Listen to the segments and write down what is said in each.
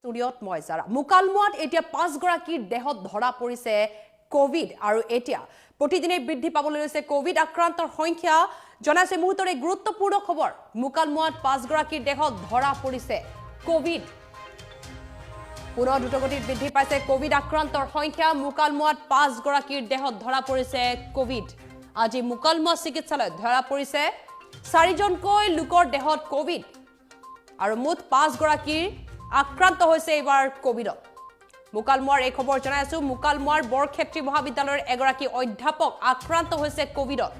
ষ্টুডিঅ'ত মই যাৰা মুকালমুৱাত এতিয়া 5 গৰাকীৰ দেহত ধৰা পৰিছে কোভিড আৰু এতিয়া প্ৰতিদিনে বৃদ্ধি পাবলৈ লৈছে কোভিড আক্ৰান্তৰ সংখ্যা জনাইছে মুহূৰ্তৰে গুৰুত্বপূৰ্ণ খবৰ মুকালমুৱাত 5 গৰাকীৰ দেহত ধৰা পৰিছে কোভিড পুনৰ দ্ৰুতগতিত বৃদ্ধি পাইছে কোভিড আক্ৰান্তৰ সংখ্যা মুকালমুৱাত 5 গৰাকীৰ দেহত ধৰা পৰিছে কোভিড আজি মুকালমুৱা চিকিৎসালয়ত ধৰা পৰিছে 4 জনকৈ লোকৰ দেহত কোভিড আৰু মুঠ 5 গৰাকীৰ আক্ৰান্ত হৈছে এবাৰ কোভিডত মুকালমুৱাৰ এই খবৰ জনাইছো মুকালমুৱাৰ বৰক্ষেত্ৰী মহাবিদ্যালয়ৰ এগৰাকী অধ্যাপক আক্ৰান্ত হৈছে কোভিডত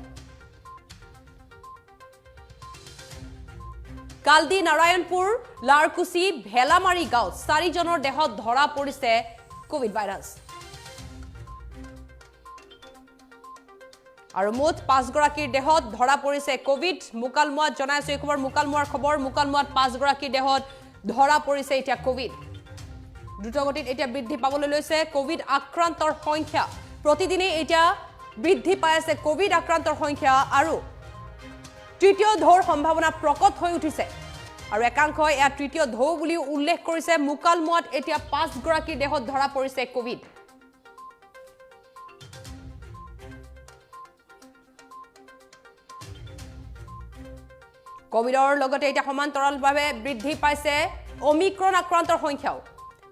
কালদি নাৰায়ণপুৰ লাৰকুছি ভেলামাৰী গাঁৱত 4 জনৰ দেহত ধৰা পৰিছে কোভিড ভাইৰাছ আৰু মুঠ 5 গৰাকীৰ দেহত ধৰা পৰিছে কোভিড মুকালমুৱাত জনাইছো এই খবৰ মুকালমুৱাৰ খবৰ মুকালমুৱাত 5 গৰাকীৰ দেহত ধৰা পৰিছে এতিয়া কোভিড দ্ৰুতগতিত এতিয়া বৃদ্ধি পাবলৈ লৈছে কোভিড আক্ৰান্তৰ সংখ্যা প্ৰতিদিনে এতিয়া বৃদ্ধি পাই আছে কোভিড আক্ৰান্তৰ সংখ্যা আৰু তৃতীয় ঢৌৰ সম্ভাৱনা প্ৰকট হৈ উঠিছে আৰু একাংশই এয়া তৃতীয় ঢৌ বুলি উল্লেখ কৰিছে মুকালমুৱাত এতিয়া 5 গৰাকীৰ দেহত ধৰা পৰিছে কোভিড কোভিডৰ লগতে এতিয়া সমান্তৰালভাৱে বৃদ্ধি পাইছে ওমিক্ৰন আক্ৰান্তৰ সংখ্যাও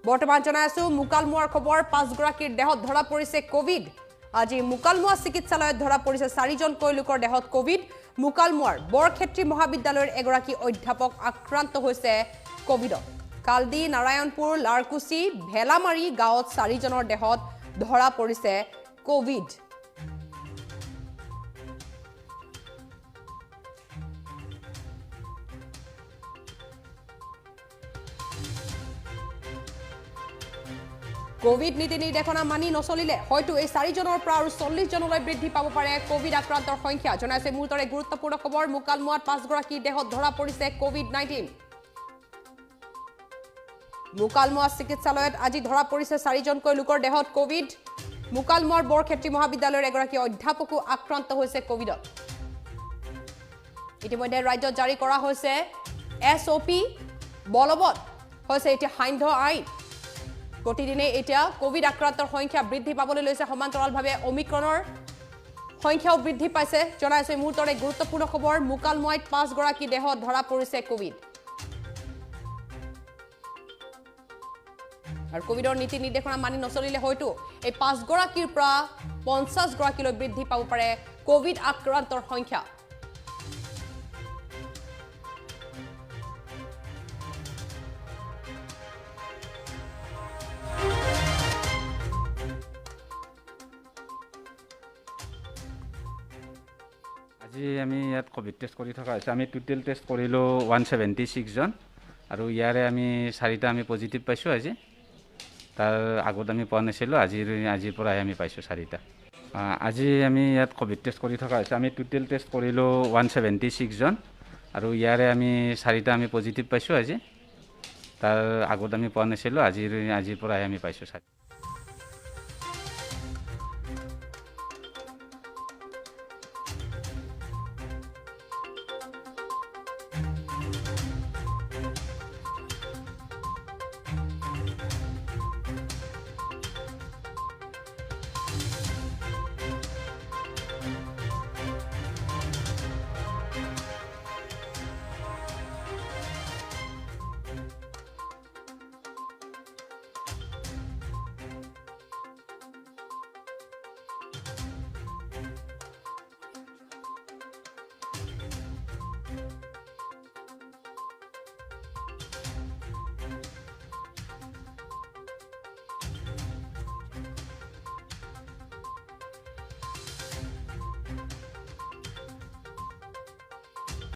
বৰ্তমান জনাইছো মুকালমুৱাৰ খবৰ 5 গৰাকীৰ দেহত ধৰা পৰিছে কোভিড আজি মুকালমুৱা চিকিৎসালয়ত ধৰা পৰিছে 4 জনকৈ লোকৰ দেহত কোভিড মুকালমুৱাৰ বৰক্ষেত্ৰী মহাবিদ্যালয়ৰ এগৰাকী অধ্যাপক আক্ৰান্ত হৈছে কোভিডত কালদি নাৰায়ণপুৰ লাৰকুছি ভেলামাৰী গাঁৱত 4 জনৰ দেহত ধৰা পৰিছে কোভিড কোভিড নীতি নিৰ্দেশনা মানি নচলিলে হয়তো এই 4 জনৰ পৰা আৰু 40 জনলৈ বৃদ্ধি পাব পাৰে কোভিড আক্ৰান্তৰ সংখ্যা জনাইছে মুহূৰ্তৰে গুৰুত্বপূৰ্ণ খবৰ মুকালমুৱাত 5 গৰাকীৰ দেহত ধৰা পৰিছে কোভিড-19 মুকালমুৱা চিকিৎসালয়ত আজি ধৰা পৰিছে 4 জনকৈ লোকৰ দেহত কোভিড মুকালমুৱাৰ বৰক্ষেত্ৰী মহাবিদ্যালয়ৰ এগৰাকী অধ্যাপকো আক্ৰান্ত হৈছে কোভিডত ইতিমধ্যে ৰাজ্যত জাৰি কৰা হৈছে SOP বলবৎ হৈছে এতিয়া সান্ধ্য আইন প্ৰতিদিনে এতিয়া কোভিড আক্ৰান্তৰ সংখ্যা বৃদ্ধি পাবলৈ লৈছে সমান্তৰালভাৱে ওমিক্ৰনৰ সংখ্যাও বৃদ্ধি পাইছে জনাইছে মুহূৰ্তৰে গুৰুত্বপূৰ্ণ খবৰ মুকালমুৱাত 5 গৰাকী দেহত ধৰা পৰিছে কোভিড আৰু কোভিডৰ নীতি নিৰ্দেশনা মানি নচলিলে হয়তো এই 5 গৰাকীৰ পৰা 50 গৰাকীলৈ বৃদ্ধি পাব পাৰে কোভিড আক্ৰান্তৰ সংখ্যা আজি আমি ইয়াত কোভিড টেষ্ট কৰি থকা হৈছে আমি টোটেল টেষ্ট কৰিলোঁ 176 জন আৰু ইয়াৰে আমি 4টা আমি পজিটিভ পাইছোঁ আজি তাৰ আগত আমি পোৱা নাছিলোঁ আজিৰ পৰাই আমি পাইছোঁ 4টা আজি আমি ইয়াত কোভিড টেষ্ট কৰি থকা হৈছে আমি টোটেল টেষ্ট কৰিলোঁ 176 জন আৰু ইয়াৰে আমি 4টা আমি পজিটিভ পাইছোঁ আজি তাৰ আগত আমি পোৱা নাছিলোঁ আজিৰ পৰাই আমি পাইছোঁ 4